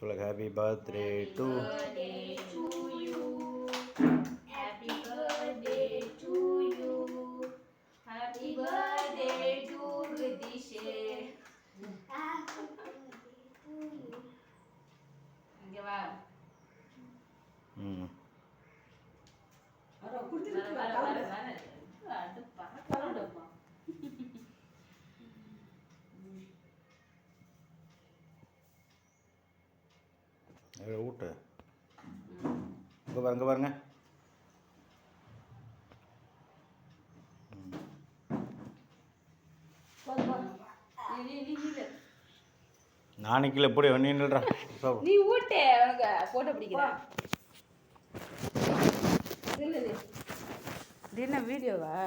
சொல்லுங்க happy birthday to you. Happy birthday to you. Happy birthday to Ritishe. இங்க வா. அட குடிச்சிட்டு அது பறக்கறோம்மா. ஊட்டு இங்கே பாருங்க நாளைக்கு எப்படி வண்டின்றா நீ ஊட்டே உனக்கு போட்டோ பிடிக்கிறேன் இது என்ன வீடியோவா